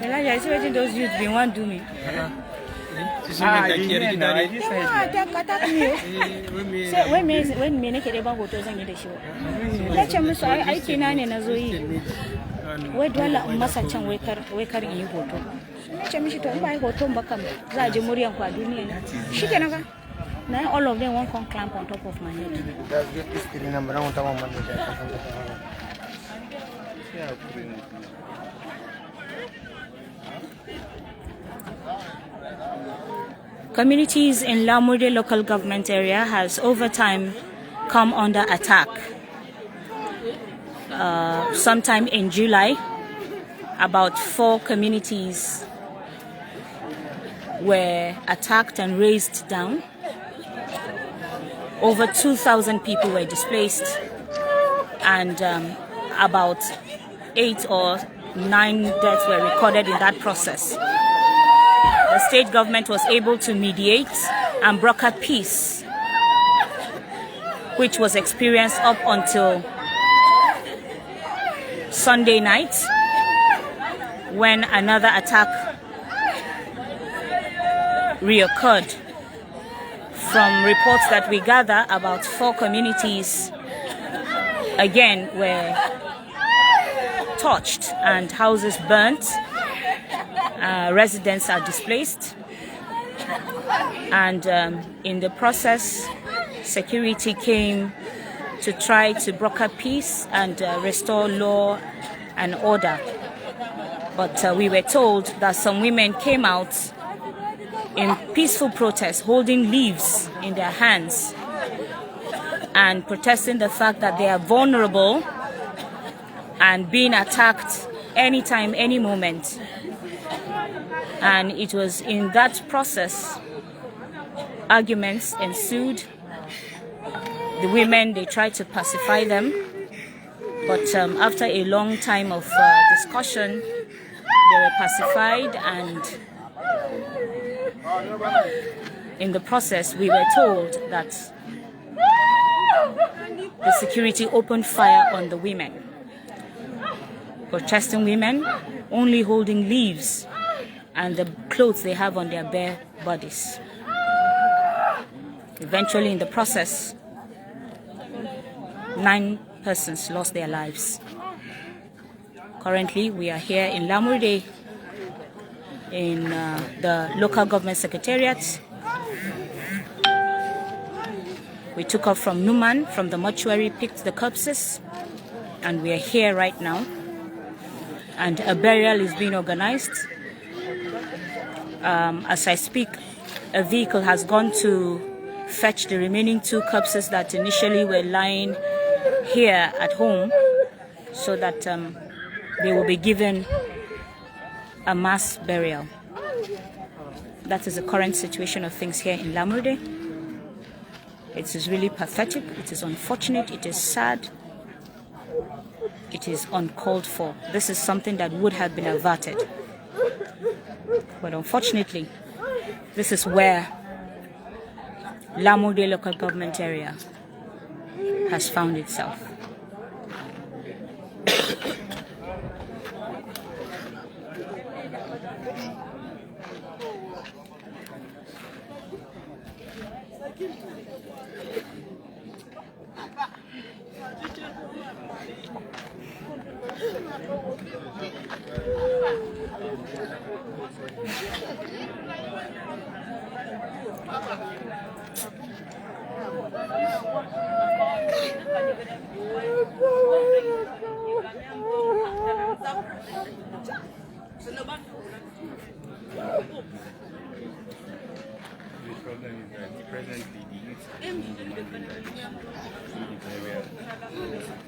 Elijah, I see what those youths been want to do me. When me naked about what was on the show. Let him so I can and as we where do I let Massachan waker in you go to? Let him to buy go to Bakam, Rajamuri and Quaduni. She can have. Now all of them won't come clamp on top of my head. That's the number one. Communities in Lamurde local government area has over time come under attack. Sometime in July, about 4 communities were attacked and razed down. Over 2,000 people were displaced, and about 8 or 9 deaths were recorded in that process. The state government was able to mediate and broker peace, which was experienced up until Sunday night, when another attack reoccurred. From reports that we gather, about 4 communities again were touched and houses burnt. Residents are displaced, and in the process, security came to try to broker peace and restore law and order. But we were told that some women came out in peaceful protest, holding leaves in their hands and protesting the fact that they are vulnerable and being attacked anytime, any moment. And it was in that process arguments ensued. The women, they tried to pacify them, but after a long time of discussion, they were pacified, and in the process we were told that the security opened fire on the women, protesting women, only holding leaves and the clothes they have on their bare bodies. Eventually, in the process, 9 persons lost their lives. Currently, we are here in Lamurde, in the local government secretariat. We took off from Numan, from the mortuary, picked the corpses, and we are here right now. And a burial is being organized. As I speak, a vehicle has gone to fetch the remaining 2 corpses that initially were lying here at home, so that they will be given a mass burial. That is the current situation of things here in Lamurde. It is really pathetic, it is unfortunate, it is sad, it is uncalled for. This is something that would have been averted. But unfortunately, this is where Lamurde local government area has found itself.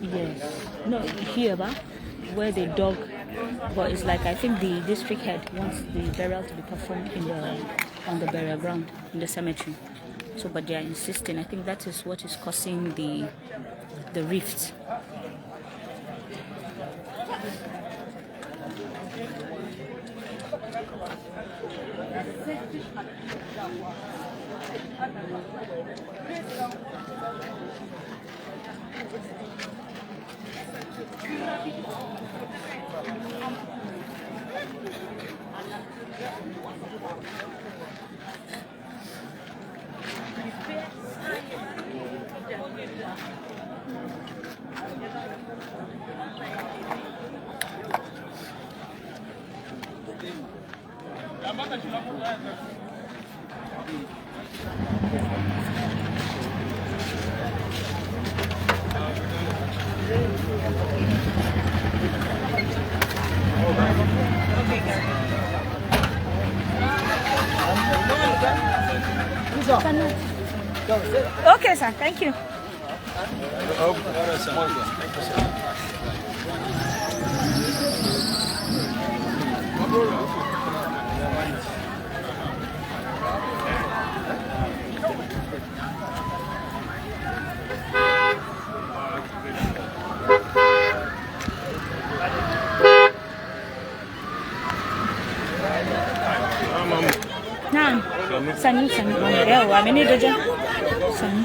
Yes. No, here, where they dug, but it's like I think the district head wants the burial to be performed in on the burial ground in the cemetery. So, but they are insisting. I think that is what is causing the rift. Okay, sir. Thank you. Nah, Sanu. Yeah, I mean, Sanu.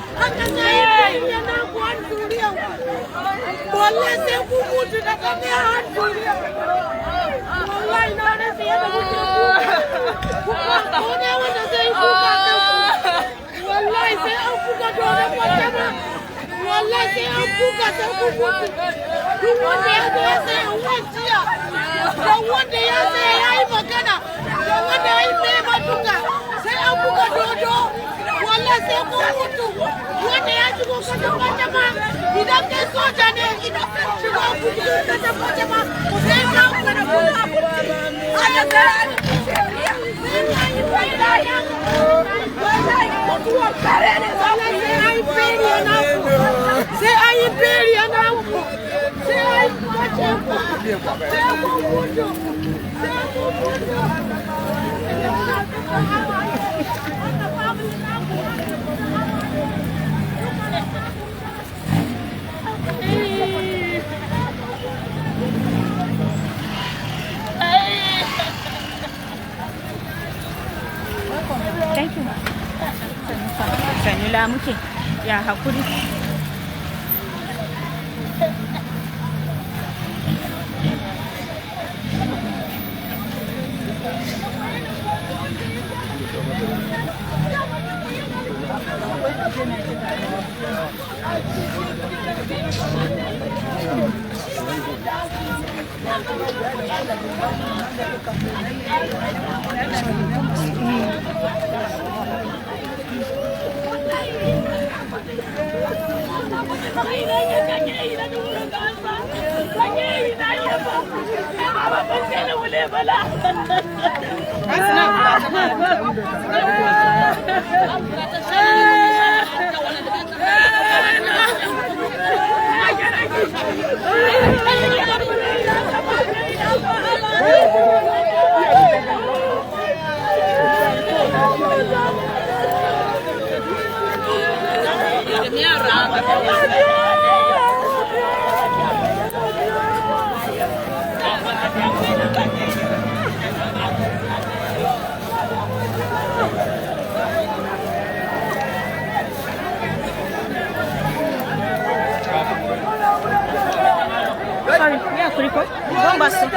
Thank you. Sanula muke ya hakuri. Sorry, yeah, Kuriko. Don't bust it.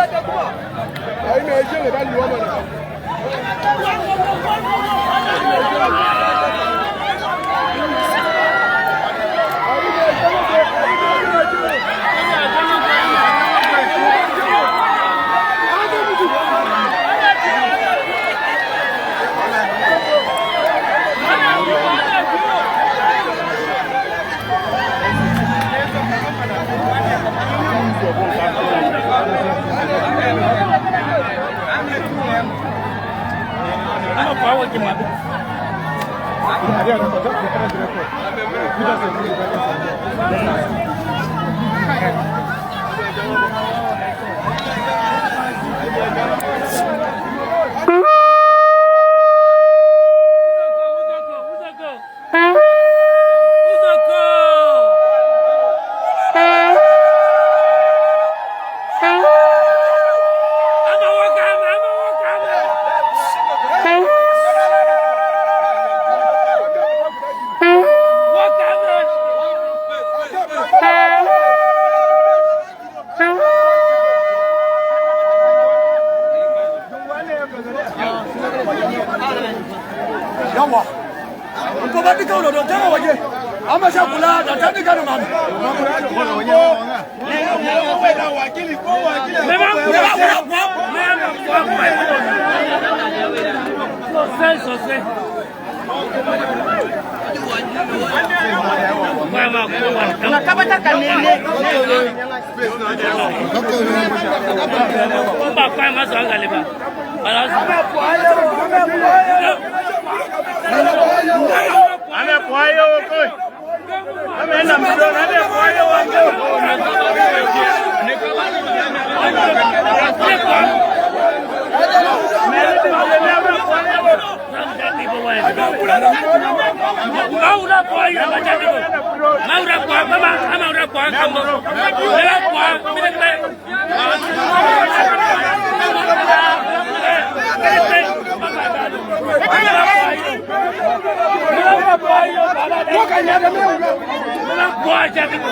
amashakula tatandika no mama unakapata kanene kwa mazanga leba amepwayo koi ameenda mdoni amepwayo wangu Maura kwa ya majadibo. Maura kwa mama ama ura kwa kambo. Ura kwa mine. Kwa jadibo.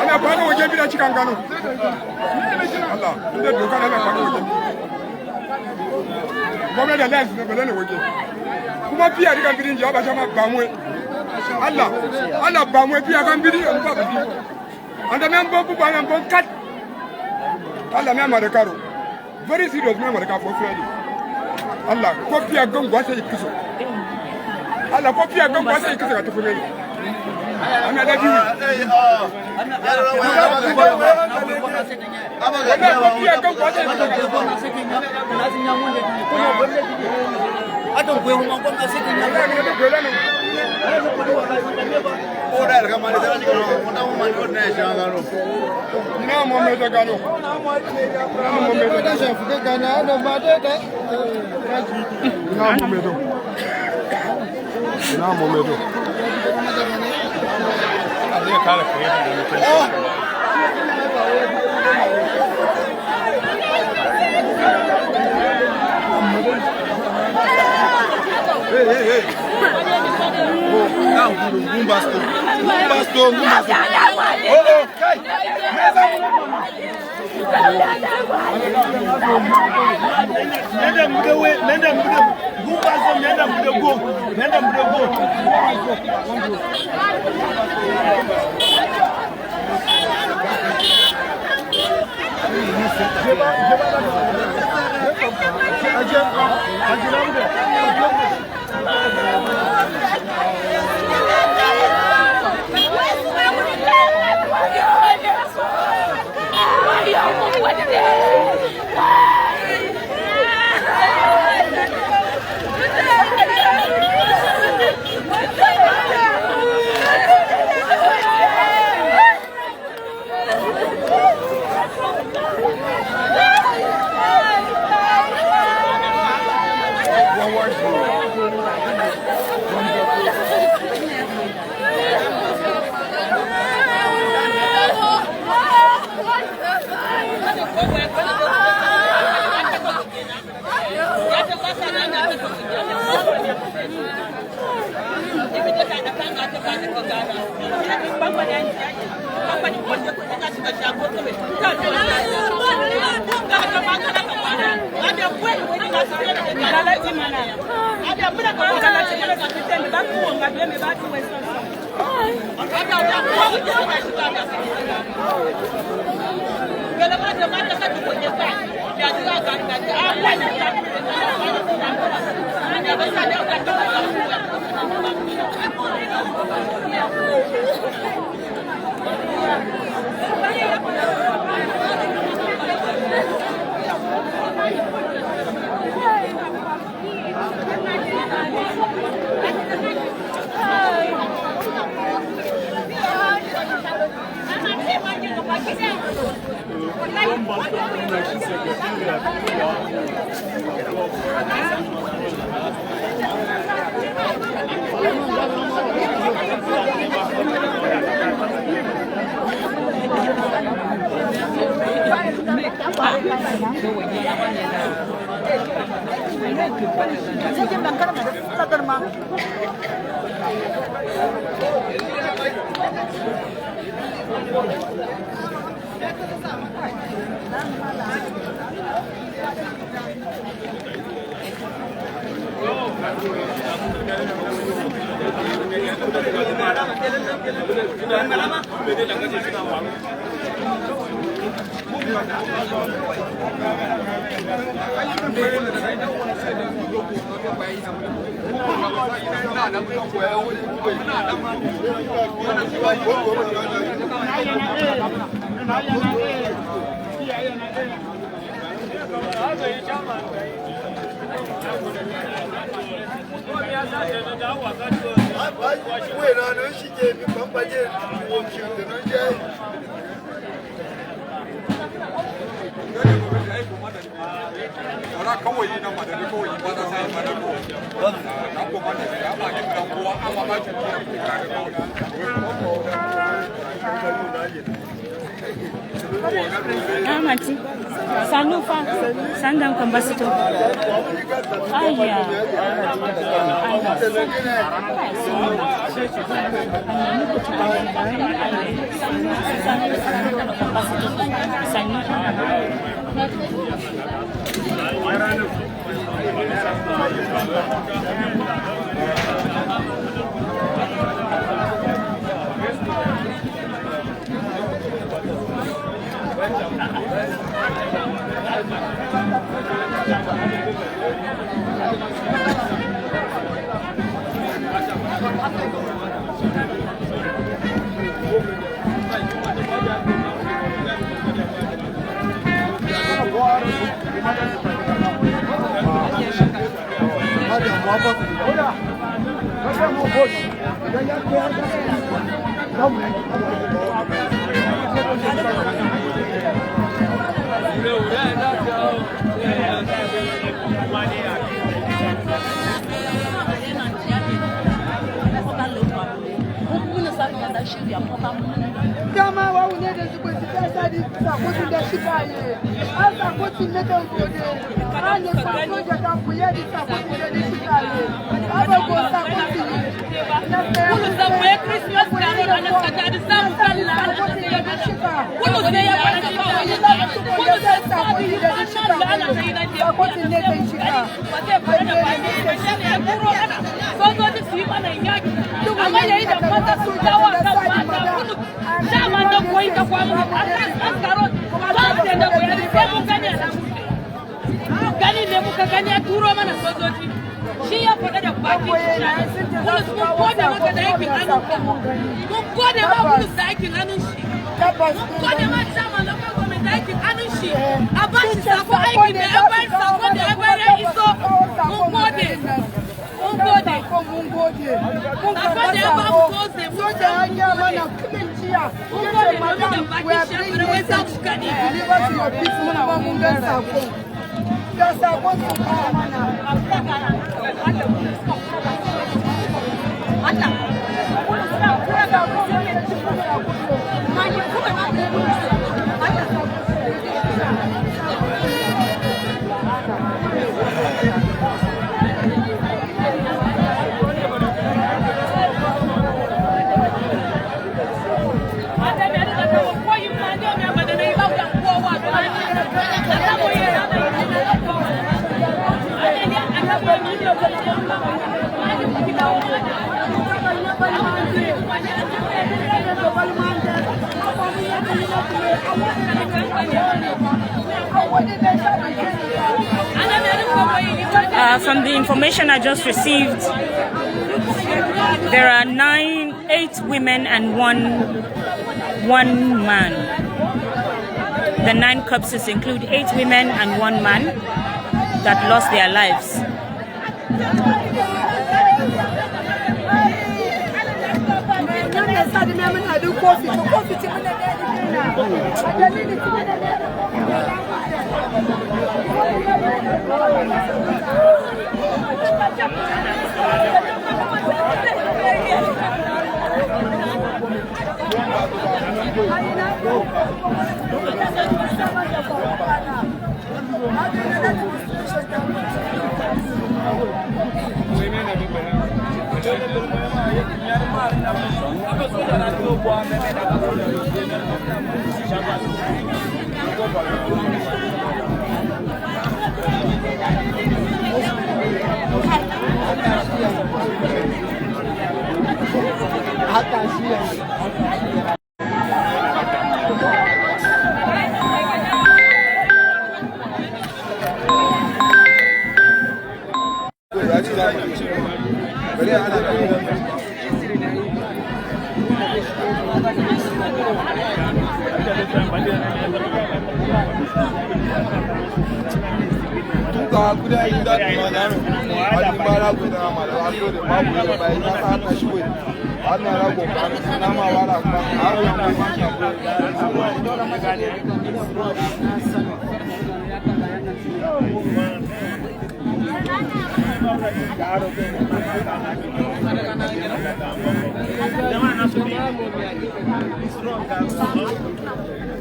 ana bana waje bila cikan gano Allah inda doka na bana waje gwamnati da lafi ne bala ne waje kuma fiya dikan bidin jawaba sama bamwe Allah bamwe fiya kan bidin an ba bidin anda men bo bu bana bon kat Allah me amare karo very serious me amare ka for Friday Allah ko fiya gon gwasa ikiso Allah ko fiya gon gwasa ikiso ka tafi ne ana da biyu Hey. Now, Gumbasto. Oh, okay. Mati, Sanufa, Sandam Kambasito. Kama wa unede zikusikia za kutinda shikaye hasa kutinda ngode ane pamoja tampuyedi za kutinda shikaye aba kwa sa kutinda kulu za kwa Christmas karo anakata sana sana kulu za ya baraka kulu za sa kutinda shikaye za kutinda shikaye wate baraka bashani ya kuro ana sozo de sima na ingaki ama ya ida mata sudawa Chama ndo kuita kwa Mungu. Askaro. Basi ndo kuita semu gani lemuka gani aturo mana sozoti. Shia poda kubaki. Kulu sikupoda makada yake anu. Mukode ma kulu saiki anu shi. Mukode ma chama ndo kwa komenda yake anu shi. Abashi sako aiki ne abari sako de abari iso. Mukode. Mungode. Mungode abamukoze. Soja hanyama na kuminchia. Mungode madam we are bringing message deliver to your people na munga sako. Ya sako mana. Ana. From the information I just received, there are 8 women and one man. The 9 corpses include 8 women and 1 man that lost their lives.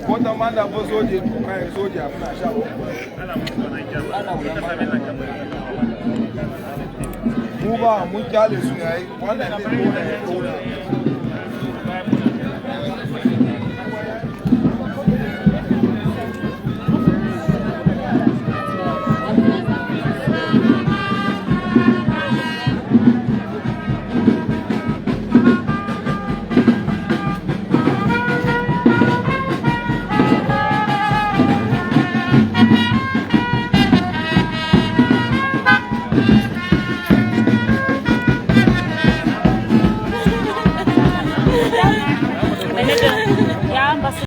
Wata manda bo soje kai soja muna sha mu ba mun kyale su yayi wannan ne